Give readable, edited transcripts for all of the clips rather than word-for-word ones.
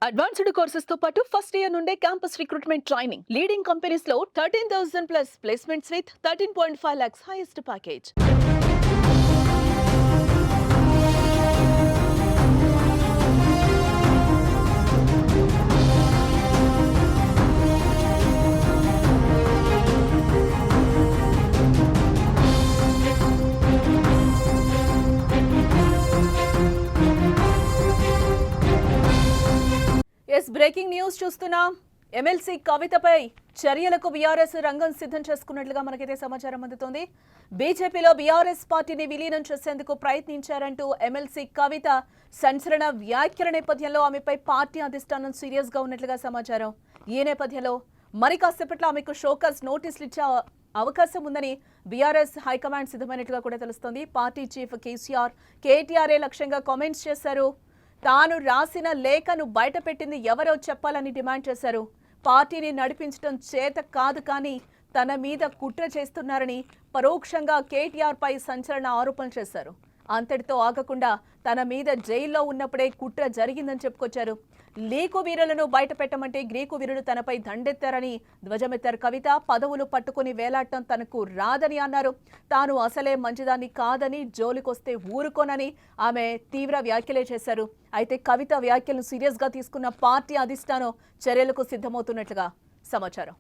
Advanced courses తో పాటు first year నుండే campus recruitment training leading companies లో 13,000 plus placements with 13.5 lakhs highest package. Breaking news చూస్తున్నాం. MLC కవితపై చర్యలకు బీఆర్ఎస్ రంగం సిద్ధం చేసుకున్నట్లుగా మనకైతే సమాచారం అందుతోంది. బీజేపీలో బీఆర్ఎస్ పార్టీని విలీనం చేసేందుకు ప్రయత్నించారంటూ ఎమ్మెల్సీ కవిత సంచలన వ్యాఖ్యల నేపథ్యంలో ఆమెపై పార్టీ అధిష్టానం సీరియస్ గా ఉన్నట్లుగా సమాచారం. ఈ నేపథ్యంలో మరి కాసేపట్లో ఆమెకు షోకాజ్ నోటీసులు ఇచ్చే అవకాశం ఉందని బీఆర్ఎస్ హైకమాండ్ సిద్ధమైనట్లుగా కూడా తెలుస్తోంది. పార్టీ చీఫ్ కేటీఆర్ఏ లక్ష్యంగా కామెంట్స్ చేశారు. తాను రాసిన లేఖను బయటపెట్టింది ఎవరో చెప్పాలని డిమాండ్ చేశారు. పార్టీని నడిపించడం చేత కాదు కానీ తన మీద కుట్ర చేస్తున్నారని పరోక్షంగా కేటీఆర్ పై సంచలన ఆరోపణలు చేశారు. అంతటితో ఆగకుండా తన మీద జైల్లో ఉన్నప్పుడే కుట్ర జరిగిందని చెప్పుకొచ్చారు. లీకు వీరులను బయట పెట్టమంటే గ్రీకు వీరులు తనపై దండెత్తారని ధ్వజమెత్తారు కవిత. పదవులు పట్టుకుని వేలాడటం తనకు రాదని అన్నారు. తాను అసలే మంచిదాన్ని కాదని, జోలికొస్తే ఊరుకోనని ఆమె తీవ్ర వ్యాఖ్యలే చేశారు. అయితే కవిత వ్యాఖ్యలను సీరియస్ గా తీసుకున్న పార్టీ అధిష్టానం చర్యలకు సిద్ధమవుతున్నట్లుగా సమాచారం.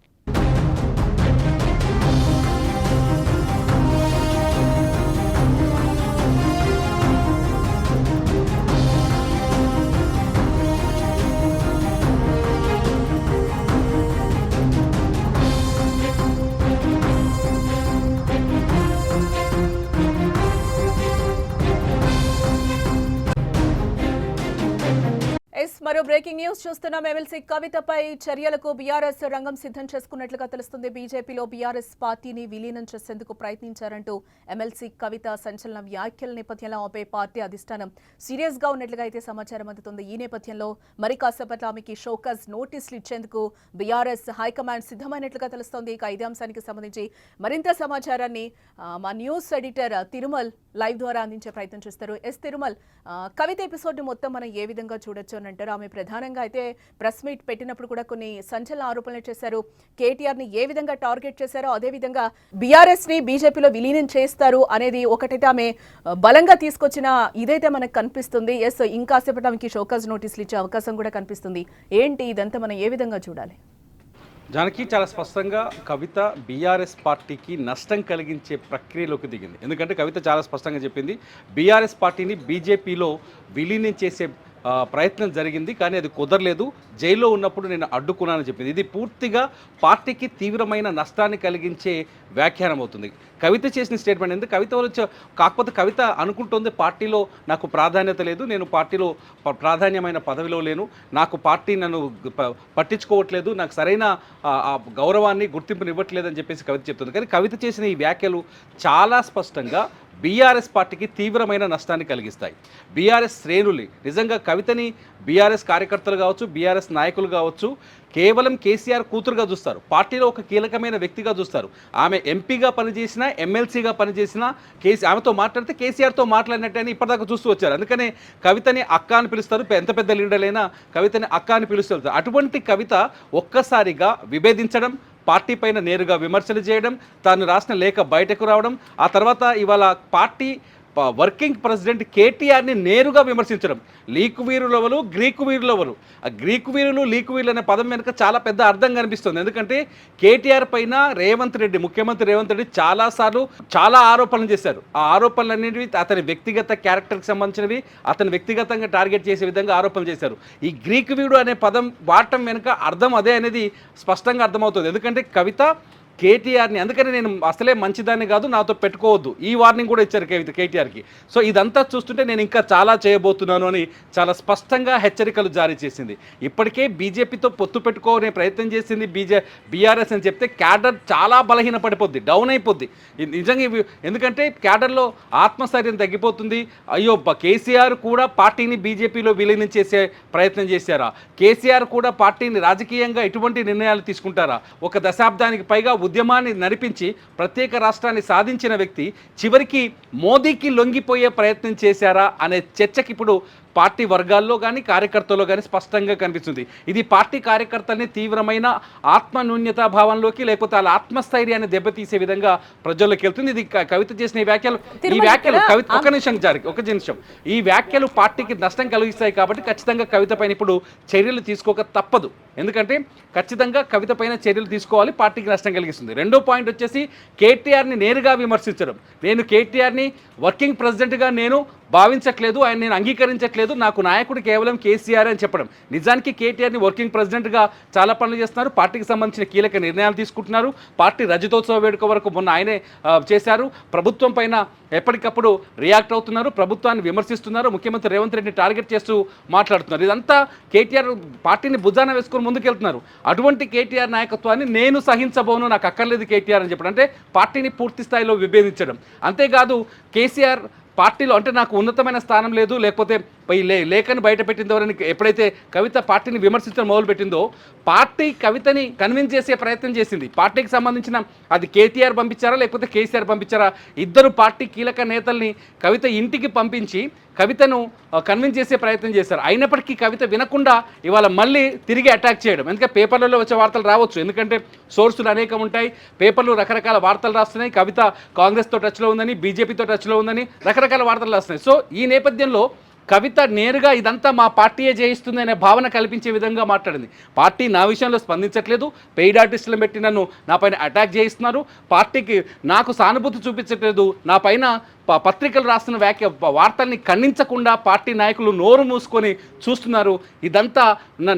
మరో బ్రేకింగ్ న్యూస్ చూస్తున్నాం. ఎమ్మెల్సీ కవితపై చర్యలకు బీఆర్ఎస్ రంగం సిద్ధం చేసుకున్నట్లుగా తెలుస్తుంది. బీజేపీలో బీఆర్ఎస్ పార్టీని విలీనం చేసేందుకు ప్రయత్నించారంటూ ఎమ్మెల్సీ కవిత సంచలన వ్యాఖ్యల నేపథ్యంలో ఆమె పార్టీ అధిష్టానం సీరియస్ గా ఉన్నట్లుగా అయితే సమాచారం అందుతుంది. ఈ నేపథ్యంలో మరి కాసేపట్లో ఆమెకి షోకాజ్ నోటీసులు ఇచ్చేందుకు బీఆర్ఎస్ హైకమాండ్ సిద్ధమైనట్లుగా తెలుస్తోంది. ఇక ఇదే అంశానికి సంబంధించి మరింత సమాచారాన్ని మా న్యూస్ ఎడిటర్ తిరుమల్ లైవ్ ద్వారా అందించే ప్రయత్నం చేస్తారు. తిరుమల్, కవిత ఎపిసోడ్ మొత్తం మనం ఏ విధంగా చూడొచ్చు అని అంటారు? ఆమె ప్రధానంగా అయితే ప్రెస్ మీట్ పెట్టినప్పుడు కూడా కొన్ని సంచలన ఆరోపణలు చేశారు. కేటీఆర్ ని ఏ విధంగా టార్గెట్ చేశారో అదే విధంగా బీఆర్ఎస్ ని బీజేపీలో విలీనం చేస్తారు అనేది ఒకటైతే ఆమె బలంగా తీసుకొచ్చిన ఇదైతే మనకు కనిపిస్తుంది. ఇంకాసేపటి ఆమెకి షోకాజ్ నోటీసులు ఇచ్చే అవకాశం కూడా కనిపిస్తుంది. ఏంటి ఇదంతా మనం ఏ విధంగా చూడాలి? జానకి, చాలా స్పష్టంగా కవిత బీఆర్ఎస్ పార్టీకి నష్టం కలిగించే ప్రక్రియలోకి దిగింది. ఎందుకంటే కవిత చాలా స్పష్టంగా చెప్పింది, బీఆర్ఎస్ పార్టీని బీజేపీలో విలీనం చేసే ప్రయత్నం జరిగింది, కానీ అది కుదరలేదు. జైల్లో ఉన్నప్పుడు నేను అడ్డుకున్నానని చెప్పింది. ఇది పూర్తిగా పార్టీకి తీవ్రమైన నష్టాన్ని కలిగించే వ్యాఖ్యానం అవుతుంది కవిత చేసిన స్టేట్మెంట్. ఎందుకు కవిత కాకపోతే కవిత అనుకుంటుంది పార్టీలో నాకు ప్రాధాన్యత లేదు, నేను పార్టీలో ప్రాధాన్యమైన పదవిలో లేను, నాకు పార్టీ నన్ను పట్టించుకోవట్లేదు, నాకు సరైన గౌరవాన్ని గుర్తింపుని ఇవ్వట్లేదని చెప్పేసి కవిత చెప్తుంది. కానీ కవిత చేసిన ఈ వ్యాఖ్యలు చాలా స్పష్టంగా బీఆర్ఎస్ పార్టీకి తీవ్రమైన నష్టాన్ని కలిగిస్తాయి. బీఆర్ఎస్ శ్రేణులు నిజంగా కవితని బీఆర్ఎస్ కార్యకర్తలు కావచ్చు, బీఆర్ఎస్ నాయకులు కావచ్చు, కేవలం కేసీఆర్ కూతురుగా చూస్తారు, పార్టీలో ఒక కీలకమైన వ్యక్తిగా చూస్తారు. ఆమె ఎంపీగా పనిచేసినా, ఎమ్మెల్సీగా పనిచేసినా, ఆమెతో మాట్లాడితే కేసీఆర్తో మాట్లాడినట్టు అని ఇప్పటిదాకా చూస్తూ వచ్చారు. అందుకనే కవితని అక్క అని పిలుస్తారు. ఎంత పెద్ద లీడర్లైనా కవితని అక్క అని పిలుస్తారు. అటువంటి కవిత ఒక్కసారిగా విభేదించడం, పార్టీ పైన నేరుగా విమర్శలు చేయడం, తాను రాసిన లేఖ బయటకు రావడం, ఆ తర్వాత ఇవాళ పార్టీ వర్కింగ్ ప్రెసిడెంట్ కేటీఆర్ని నేరుగా విమర్శించడం. లీకు వీరులెవరు, గ్రీకు వీరులెవరు? ఆ గ్రీకు వీరులు, లీకు వీరులు అనే పదం వెనుక చాలా పెద్ద అర్థం కనిపిస్తుంది. ఎందుకంటే కేటీఆర్ పైన ముఖ్యమంత్రి రేవంత్ రెడ్డి చాలాసార్లు చాలా ఆరోపణలు చేశారు. ఆ ఆరోపణలు అనేవి అతని వ్యక్తిగత క్యారెక్టర్కి సంబంధించినవి, అతని వ్యక్తిగతంగా టార్గెట్ చేసే విధంగా ఆరోపణలు చేశారు. ఈ గ్రీకు వీరుడు అనే పదం వాడటం వెనుక అర్థం అదే అనేది స్పష్టంగా అర్థమవుతుంది. ఎందుకంటే కవిత కేటీఆర్ని, అందుకని నేను అసలే మంచిదాన్ని కాదు, నాతో పెట్టుకోవద్దు, ఈ వార్నింగ్ కూడా ఇచ్చారు కేటీఆర్కి. సో ఇదంతా చూస్తుంటే నేను ఇంకా చాలా చేయబోతున్నాను అని చాలా స్పష్టంగా హెచ్చరికలు జారీ చేసింది. ఇప్పటికే బీజేపీతో పొత్తు పెట్టుకోనే ప్రయత్నం చేసింది బీఆర్ఎస్ అని చెప్తే క్యాడర్ చాలా బలహీన పడిపోద్ది, డౌన్ అయిపోద్ది నిజంగా. ఎందుకంటే క్యాడర్లో ఆత్మస్థైర్యం తగ్గిపోతుంది. అయ్యో, కేసీఆర్ కూడా పార్టీని బీజేపీలో విలీనం చేసే ప్రయత్నం చేశారా? కేసీఆర్ కూడా పార్టీని రాజకీయంగా ఎటువంటి నిర్ణయాలు తీసుకుంటారా? ఒక దశాబ్దానికి పైగా ఉద్యమాన్ని నడిపించి ప్రత్యేక రాష్ట్రాన్ని సాధించిన వ్యక్తి చివరికి మోదీకి లొంగిపోయే ప్రయత్నం చేశారా అనే చర్చకి ఇప్పుడు పార్టీ వర్గాల్లో కానీ కార్యకర్తల్లో కానీ స్పష్టంగా కనిపిస్తుంది. ఇది పార్టీ కార్యకర్తల్ని తీవ్రమైన ఆత్మన్యూన్యతా భావంలోకి లేకపోతే వాళ్ళ ఆత్మస్థైర్యాన్ని దెబ్బతీసే విధంగా ప్రజల్లోకి వెళ్తుంది. ఇది కవిత చేసిన ఈ వ్యాఖ్యలు కవిత ఒక నిమిషం ఈ వ్యాఖ్యలు పార్టీకి నష్టం కలిగిస్తాయి కాబట్టి ఖచ్చితంగా కవిత పైన ఇప్పుడు చర్యలు తీసుకోక తప్పదు. ఎందుకంటే ఖచ్చితంగా కవిత పైన చర్యలు తీసుకోవాలి, పార్టీకి నష్టం కలిగిస్తుంది. రెండో పాయింట్ వచ్చేసి కేటీఆర్ని నేరుగా విమర్శించడం. నేను కేటీఆర్ని వర్కింగ్ ప్రెసిడెంట్గా నేను భావించట్లేదు, ఆయన నేను అంగీకరించట్లేదు, నాకు నాయకుడు కేవలం కేసీఆర్ అని చెప్పడం. నిజానికి కేటీఆర్ని వర్కింగ్ ప్రెసిడెంట్గా చాలా పనులు చేస్తున్నారు, పార్టీకి సంబంధించిన కీలక నిర్ణయాలు తీసుకుంటున్నారు. పార్టీ రజతోత్సవ వేడుక వరకు మొన్న ఆయనే చేశారు. ప్రభుత్వం పైన ఎప్పటికప్పుడు రియాక్ట్ అవుతున్నారు, ప్రభుత్వాన్ని విమర్శిస్తున్నారు, ముఖ్యమంత్రి రేవంత్ రెడ్డిని టార్గెట్ చేస్తూ మాట్లాడుతున్నారు. ఇదంతా కేటీఆర్ పార్టీని భుజాన వేసుకొని ముందుకెళ్తున్నారు. అటువంటి కేటీఆర్ నాయకత్వాన్ని నేను సహించబోను, నాకు అక్కర్లేదు కేటీఆర్ అని చెప్పడం అంటే పార్టీని పూర్తి స్థాయిలో విభేదించడం. అంతేకాదు కేసీఆర్ పార్టీలో అంటే నాకు ఉన్నతమైన స్థానం లేదు, లేకపోతే ఈ లేఖను బయట పెట్టిందవరని ఎప్పుడైతే కవిత పార్టీని విమర్శించడం మొదలుపెట్టిందో పార్టీ కవితని కన్విన్స్ చేసే ప్రయత్నం చేసింది. పార్టీకి సంబంధించిన అది కేటీఆర్ పంపించారా లేకపోతే కేసీఆర్ పంపించారా, ఇద్దరు పార్టీ కీలక నేతల్ని కవిత ఇంటికి పంపించి కవితను కన్విన్స్ చేసే ప్రయత్నం చేశారు. అయినప్పటికీ కవిత వినకుండా ఇవాళ మళ్ళీ తిరిగి అటాక్ చేయడం. ఎందుకంటే పేపర్లలో వచ్చే వార్తలు రావచ్చు, ఎందుకంటే సోర్సులు అనేకం ఉంటాయి, పేపర్లు రకరకాల వార్తలు రాస్తున్నాయి. కవిత కాంగ్రెస్తో టచ్లో ఉందని, బీజేపీతో టచ్లో ఉందని రకరకాల వార్తలు రాస్తున్నాయి. సో ఈ నేపథ్యంలో కవిత నేరుగా ఇదంతా మా పార్టీయే చేయిస్తుంది అనే భావన కల్పించే విధంగా మాట్లాడింది. పార్టీ నా విషయంలో స్పందించట్లేదు, పెయిడ్ ఆర్టిస్టులను పెట్టి నన్ను నా పైన అటాక్ చేయిస్తున్నారు, పార్టీకి నాకు సానుభూతి చూపించట్లేదు, నా పైన పత్రికలు రాస్తున్న వార్తల్ని ఖండించకుండా పార్టీ నాయకులు నోరు మూసుకొని చూస్తున్నారు, ఇదంతా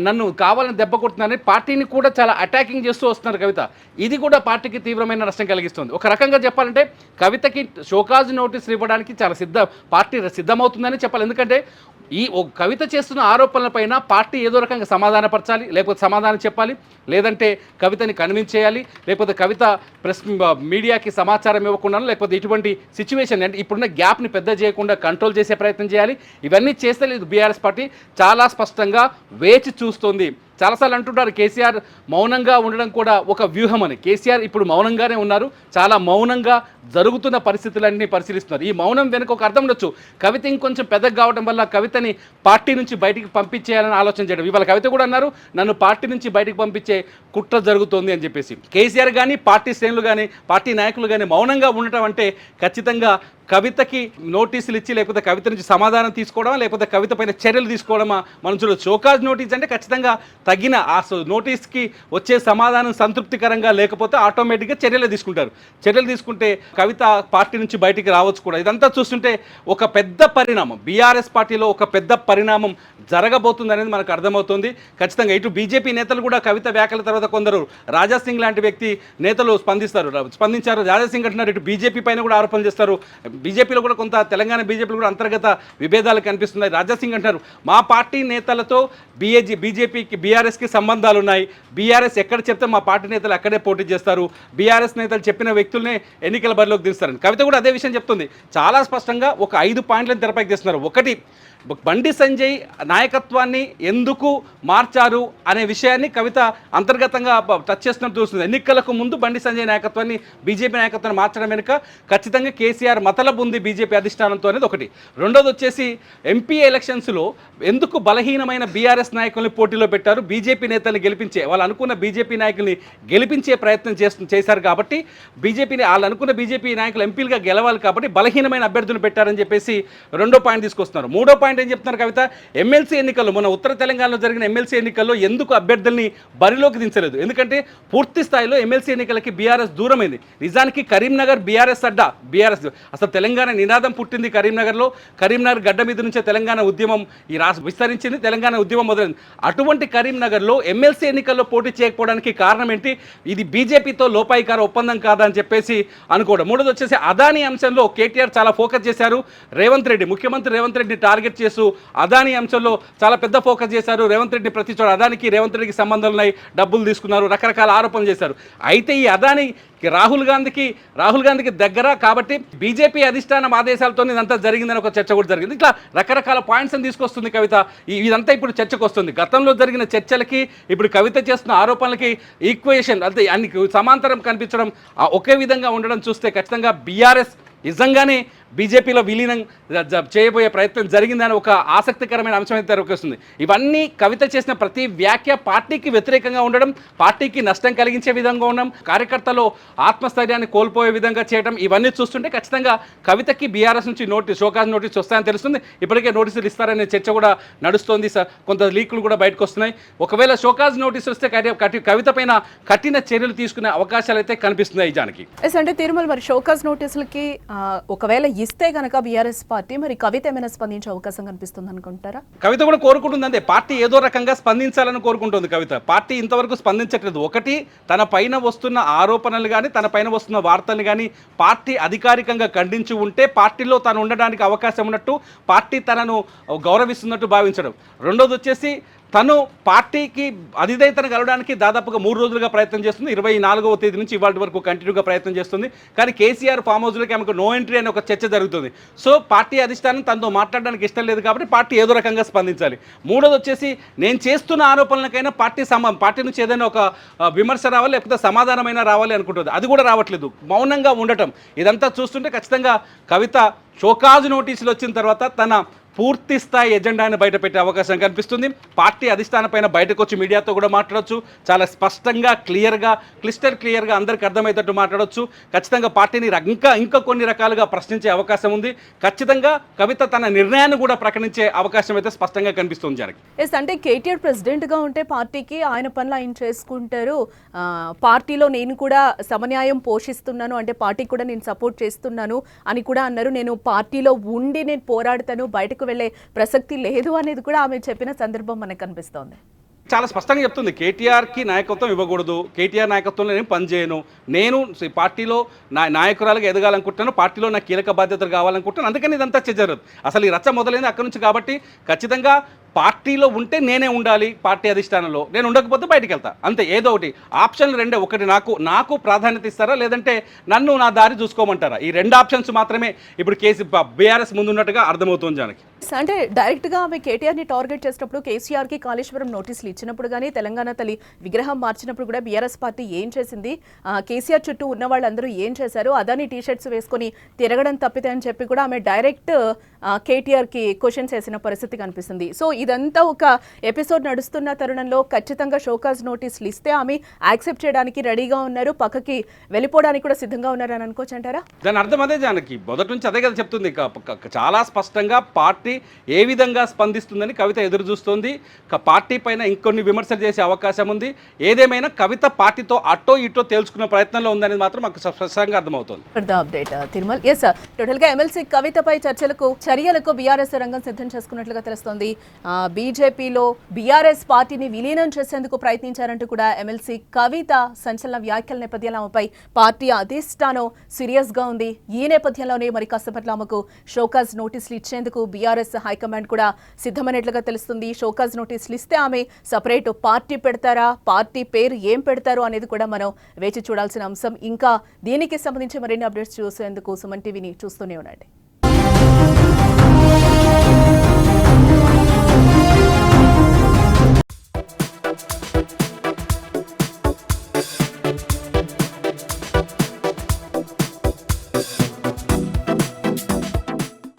నన్ను కావాలని దెబ్బ కొడుతున్నారని పార్టీని కూడా చాలా అటాకింగ్ చేస్తూ వస్తున్నారు కవిత. ఇది కూడా పార్టీకి తీవ్రమైన నష్టం కలిగిస్తుంది. ఒక రకంగా చెప్పాలంటే కవితకి షోకాజ్ నోటీసులు ఇవ్వడానికి చాలా పార్టీ సిద్ధమవుతుందని చెప్పాలి. ఎందుకంటే ఈ కవిత చేస్తున్న ఆరోపణలపైన పార్టీ ఏదో రకంగా సమాధానపరచాలి, లేకపోతే సమాధానం చెప్పాలి, లేదంటే కవితని కన్విన్స్ చేయాలి, లేకపోతే కవిత ప్రెస్ మీడియాకి సమాచారం ఇవ్వకుండా లేకపోతే ఇటువంటి సిచ్యువేషన్ అంటే ఇప్పుడున్న గ్యాప్ని పెద్ద చేయకుండా కంట్రోల్ చేసే ప్రయత్నం చేయాలి. ఇవన్నీ చేస్తే లేదు బీఆర్ఎస్ పార్టీ చాలా స్పష్టంగా వేచి చూస్తుంది. చాలాసార్లు అంటుంటారు కేసీఆర్ మౌనంగా ఉండడం కూడా ఒక వ్యూహం అని. కేసీఆర్ ఇప్పుడు మౌనంగానే ఉన్నారు, చాలా మౌనంగా జరుగుతున్న పరిస్థితులన్నీ పరిశీలిస్తున్నారు. ఈ మౌనం వెనుక ఒక అర్థం ఉండొచ్చు, కవిత ఇంకొంచెం పెద్దగా కావడం వల్ల కవితని పార్టీ నుంచి బయటికి పంపించేయాలని ఆలోచన చేయడం. ఇవాళ కవిత కూడా అన్నారు నన్ను పార్టీ నుంచి బయటికి పంపించే కుట్ర జరుగుతోంది అని చెప్పేసి. కేసీఆర్ కానీ పార్టీ శ్రేణులు కానీ పార్టీ నాయకులు కానీ మౌనంగా ఉండటం అంటే ఖచ్చితంగా కవితకి నోటీసులు ఇచ్చి లేకపోతే కవిత నుంచి సమాధానం తీసుకోవడమా లేకపోతే కవిత పైన చర్యలు తీసుకోవడమా మనం చూడొచ్చు. షోకాజ్ నోటీస్ అంటే ఖచ్చితంగా తగిన ఆ నోటీస్కి వచ్చే సమాధానం సంతృప్తికరంగా లేకపోతే ఆటోమేటిక్గా చర్యలు తీసుకుంటారు. చర్యలు తీసుకుంటే కవిత పార్టీ నుంచి బయటికి రావచ్చు కూడా. ఇదంతా చూస్తుంటే ఒక పెద్ద పరిణామం బీఆర్ఎస్ పార్టీలో ఒక పెద్ద పరిణామం జరగబోతుంది అనేది మనకు అర్థమవుతుంది. ఖచ్చితంగా ఇటు బీజేపీ నేతలు కూడా కవిత వ్యాఖ్యల తర్వాత కొందరు రాజాసింగ్ లాంటి వ్యక్తి నేతలు స్పందించారు. రాజాసింగ్ అంటున్నారు ఇటు బీజేపీ పైన కూడా ఆరోపణలు చేస్తారు. బీజేపీలో కూడా కొంత తెలంగాణ బీజేపీలో కూడా అంతర్గత విభేదాలు కనిపిస్తున్నాయి. రాజాసింగ్ అంటారు మా పార్టీ నేతలతో బీజేపీకి బీఆర్ఎస్కి సంబంధాలు ఉన్నాయి, బీఆర్ఎస్ ఎక్కడ చెప్తే మా పార్టీ నేతలు అక్కడే పోటీ చేస్తారు, బీఆర్ఎస్ నేతలు చెప్పిన వ్యక్తులనే ఎన్నికల బరిలోకి దిస్తారని కవిత కూడా అదే విషయం చెప్తుంది. చాలా స్పష్టంగా ఒక 5 పాయింట్లను తెరపైకి తెస్తున్నారు. ఒకటి, బండి సంజయ్ నాయకత్వాన్ని ఎందుకు మార్చారు అనే విషయాన్ని కవిత అంతర్గతంగా టచ్ చేస్తున్నట్టు చూస్తుంది. ఎన్నికలకు ముందు బండి సంజయ్ నాయకత్వాన్ని బీజేపీ నాయకత్వాన్ని మార్చడం వెనుక ఖచ్చితంగా కేసీఆర్ మతలబు ఉంది బీజేపీ అధిష్టానంతో అనేది ఒకటి. రెండోది వచ్చేసి ఎంపీ ఎలక్షన్స్లో ఎందుకు బలహీనమైన బీఆర్ఎస్ నాయకుల్ని పోటీలో పెట్టారు, బీజేపీ నేతల్ని గెలిపించే వాళ్ళు అనుకున్న బీజేపీ నాయకుల్ని గెలిపించే ప్రయత్నం చేశారు కాబట్టి వాళ్ళు అనుకున్న బీజేపీ నాయకులు ఎంపీలుగా గెలవాలి కాబట్టి బలహీనమైన అభ్యర్థులు పెట్టారని చెప్పేసి రెండో పాయింట్ తీసుకొస్తున్నారు. మూడో పాయింట్ ఏం చెప్తున్నారు కవిత, ఎమ్మెల్సీ ఎన్నికల్లో మొన్న ఉత్తర తెలంగాణలో జరిగిన ఎమ్మెల్సీ ఎన్నికల్లో ఎందుకు అభ్యర్థుల్ని బరిలోకి దించలేదు, ఎందుకంటే పూర్తి స్థాయిలో ఎమ్మెల్సీ ఎన్నికలకి బీఆర్ఎస్ దూరమైంది. నిజానికి కరీంనగర్ బీఆర్ఎస్ అడ్డా, బీఆర్ఎస్ అసలు తెలంగాణ నినాదం పుట్టింది కరీంనగర్లో, కరీంనగర్ గడ్డ మీద నుంచే తెలంగాణ ఉద్యమం ఈ రాష్ట్రం విస్తరించింది, తెలంగాణ ఉద్యమం మొదలైంది. అటువంటి కరీంనగర్లో ఎమ్మెల్సీ ఎన్నికల్లో పోటీ చేయకపోవడానికి కారణం ఏంటి, ఇది బీజేపీతో లోపాయికార ఒప్పందం కాదా అని చెప్పేసి అనుకోవడం. మూడోది వచ్చేసి అదానీ అంశంలో కేటీఆర్ చాలా ఫోకస్ చేశారు, ముఖ్యమంత్రి రేవంత్ రెడ్డిని టార్గెట్ చేస్తూ అదానీ అంశంలో చాలా పెద్ద ఫోకస్ చేశారు. రేవంత్ రెడ్డి ప్రతి చోట అదానికి రేవంత్ రెడ్డికి సంబంధాలు ఉన్నాయి, డబ్బులు తీసుకున్నారు, రకరకాల ఆరోపణలు చేశారు. అయితే ఈ అదానీ రాహుల్ గాంధీకి దగ్గర కాబట్టి బీజేపీ అధిష్టానం ఆదేశాలతో ఇదంతా జరిగిందని ఒక చర్చ కూడా జరిగింది. ఇట్లా రకరకాల పాయింట్స్ని తీసుకొస్తుంది కవిత. ఇదంతా ఇప్పుడు చర్చకు వస్తుంది. గతంలో జరిగిన చర్చలకి ఇప్పుడు కవిత చేస్తున్న ఆరోపణలకి ఈక్వేషన్ అంటే అన్ని సమాంతరం కనిపించడం ఒకే విధంగా ఉండడం చూస్తే ఖచ్చితంగా బీఆర్ఎస్ నిజంగానే బీజేపీలో విలీనం చేయబోయే ప్రయత్నం జరిగిందని ఒక ఆసక్తికరమైన అంశం అయితే తెరకొస్తుంది. ఇవన్నీ కవిత చేసిన ప్రతి వ్యాఖ్య పార్టీకి వ్యతిరేకంగా ఉండడం, పార్టీకి నష్టం కలిగించే విధంగా ఉండడం, కార్యకర్తలు ఆత్మస్థైర్యాన్ని కోల్పోయే విధంగా చేయడం, ఇవన్నీ చూస్తుంటే ఖచ్చితంగా కవితకి బీఆర్ఎస్ నుంచి షోకాజ్ నోటీస్ వస్తాయని తెలుస్తుంది. ఇప్పటికే నోటీసులు ఇస్తారనే చర్చ కూడా నడుస్తోంది. కొంత లీకులు కూడా బయటకు వస్తున్నాయి. ఒకవేళ షోకాజ్ నోటీసులు వస్తే కవిత పైన కఠిన చర్యలు తీసుకునే అవకాశాలు అయితే కనిపిస్తున్నాయి. జానకి అంటే తిరుమల మరి షోకాజ్ నోటీసులకి ఒకవేళ ఇస్తే గనక బీఆర్ఎస్ పార్టీ మరి కవిత ఏమైనా స్పందించే అవకాశం కనిపిస్తుంది అనుకుంటారా? కవిత కూడా కోరుకుంటుంది అంతే, పార్టీ ఏదో రకంగా స్పందించాలని కోరుకుంటుంది కవిత. పార్టీ ఇంతవరకు స్పందించట్లేదు. ఒకటి, తన పైన వస్తున్న ఆరోపణలు కానీ తన పైన వస్తున్న వార్తలు కానీ పార్టీ అధికారికంగా ఖండించి ఉంటే పార్టీలో తను ఉండడానికి అవకాశం ఉన్నట్టు, పార్టీ తనను గౌరవిస్తున్నట్టు భావించడం. రెండోది వచ్చేసి తను పార్టీకి అధినేతను కలవడానికి దాదాపుగా 3 రోజులుగా ప్రయత్నం చేస్తుంది. 24వ తేదీ నుంచి ఇవాళ వరకు కంటిన్యూగా ప్రయత్నం చేస్తుంది. కానీ కేసీఆర్ ఫామ్ హౌస్లోకి ఆమెకు నో ఎంట్రీ అనే ఒక చర్చ జరుగుతుంది. సో పార్టీ అధిష్టానం తనతో మాట్లాడడానికి ఇష్టం లేదు కాబట్టి పార్టీ ఏదో రకంగా స్పందించాలి. మూడోది వచ్చేసి నేను చేస్తున్న ఆరోపణలకైనా పార్టీ నుంచి ఏదైనా ఒక విమర్శ రావాలి, లేకపోతే సమాధానమైనా రావాలి అనుకుంటుంది. అది కూడా రావట్లేదు, మౌనంగా ఉండటం. ఇదంతా చూస్తుంటే ఖచ్చితంగా కవిత షోకాజ్ నోటీసులు వచ్చిన తర్వాత తన పూర్తి స్థాయి ఎజెండాని బయట పెట్టే అవకాశం కనిపిస్తుంది. పార్టీ అధిష్టానం పైన బయటకు వచ్చి మీడియాతో కూడా మాట్లాడొచ్చు. చాలా స్పష్టంగా క్లిస్టర్ క్లియర్గా అందరికీ అర్థమయ్యేటట్టు మాట్లాడొచ్చు. ఖచ్చితంగా పార్టీని ఇంకా కొన్ని రకాలుగా ప్రశ్నించే అవకాశం ఉంది. ఖచ్చితంగా కవిత తన నిర్ణయాన్ని కూడా ప్రకటించే అవకాశం అయితే స్పష్టంగా కనిపిస్తుంది. జనకి అంటే కేటీఆర్ ప్రెసిడెంట్గా ఉంటే పార్టీకి ఆయన పనులు ఆయన చేసుకుంటారు, పార్టీలో నేను కూడా సమన్యాయం పోషిస్తున్నాను, అంటే పార్టీకి కూడా నేను సపోర్ట్ చేస్తున్నాను అని కూడా అన్నారు. నేను పార్టీలో ఉండి నేను పోరాడతాను, బయటకు వెళ్ళే ప్రసక్తి లేదు అనేది కూడా ఆమె చెప్పిన సందర్భం మనకు కనిపిస్తోంది. చాలా స్పష్టంగా చెప్తుంది, కేటీఆర్కి నాయకత్వం ఇవ్వకూడదు, కేటీఆర్ నాయకత్వంలో నేను పనిచేయను, నేను పార్టీలో నాయకురాలుగా ఎదగాలనుకుంటున్నాను, పార్టీలో నాకు కీలక బాధ్యతలు కావాలనుకుంటున్నాను, అందుకని ఇదంతా జరగదు. అసలు ఈ రచ్చ మొదలైంది అక్కడి నుంచి. కాబట్టి ఖచ్చితంగా పార్టీలో ఉంటే నేనే ఉండాలి, పార్టీ అధిష్టానంలో నేను ఉండకపోతే బయటికి వెళ్తా, అంతే. ఏదో ఒకటి ఆప్షన్లు రెండే, ఒకటి నాకు ప్రాధాన్యత ఇస్తారా, లేదంటే నన్ను నా దారి చూసుకోమంటారా. ఈ 2 ఆప్షన్స్ మాత్రమే ఇప్పుడు బీఆర్ఎస్ ముందున్నట్టుగా అర్థమవుతుంది. జానకి అంటే డైరెక్ట్గా ఆమె కేటీఆర్ని టార్గెట్ చేసినప్పుడు, కేసీఆర్కి కాళేశ్వరం నోటీసులు ఇచ్చినప్పుడు కానీ, తెలంగాణ తల్లి విగ్రహం మార్చినప్పుడు కూడా బీఆర్ఎస్ పార్టీ ఏం చేసింది, కేసీఆర్ చుట్టూ ఉన్న వాళ్ళందరూ ఏం చేశారు, అదాని టీషర్ట్స్ వేసుకొని తిరగడం తప్పితే అని చెప్పి కూడా ఆమె డైరెక్ట్ కేటీఆర్కి క్వశ్చన్స్ వేసిన పరిస్థితి కనిపిస్తుంది. సో ఇదంతా ఒక ఎపిసోడ్ నడుస్తున్న తరుణంలో ఖచ్చితంగా షోకాజ్ నోటీసులు ఇస్తే ఆమె యాక్సెప్ట్ చేయడానికి రెడీగా ఉన్నారు, పక్కకి వెళ్ళిపోవడానికి కూడా సిద్ధంగా ఉన్నారు అని అనుకోవచ్చు అంటారా? దాని అర్థం అదే జానకి, మొదటి నుంచి అదే కదా చెప్తుంది. చాలా స్పష్టంగా పార్టీ ఏ విధంగా స్పందిస్తుందని కవిత ఎదురు చూస్తుంది. పార్టీ పైన ఇంకొన్ని విమర్శలు చేసే అవకాశం ఉంది. ఏదేమైనా కవిత పార్టీతో అటో ఇటో తేల్చుకునే ప్రయత్నంలో ఉందనేది మాత్రం మాకు స్పష్టంగా అర్థమవుతుంది. అప్డేట్ తిరుమల్. ఎస్ సార్, టోటల్గా ఎమ్మెల్సీ కవితపై చర్యలకు బీఆర్ఎస్ రంగం సిద్ధం చేసుకున్నట్లుగా తెలుస్తోంది. బీజేపీలో బీఆర్ఎస్ పార్టీని విలీనం చేసేందుకు ప్రయత్నించారంటూ కూడా ఎమ్మెల్సీ కవిత సంచలన వ్యాఖ్యల నేపథ్యంలో ఆమెపై పార్టీ అధిష్టానం సీరియస్ గా ఉంది. ఈ నేపథ్యంలోనే మరి కాసేపట్లో ఆమెకు షోకాజ్ నోటీసులు ఇచ్చేందుకు బీఆర్ఎస్ హైకమాండ్ కూడా సిద్ధమైనట్లుగా తెలుస్తుంది. షోకాజ్ నోటీసులు ఇస్తే ఆమె సపరేట్ పార్టీ పెడతారా, పార్టీ పేరు ఏం పెడతారు అనేది కూడా మనం వేచి చూడాల్సిన అంశం. ఇంకా దీనికి సంబంధించి మరిన్ని అప్డేట్స్ చూసేందుకు సుమన్ టీవీని చూస్తూనే ఉండండి.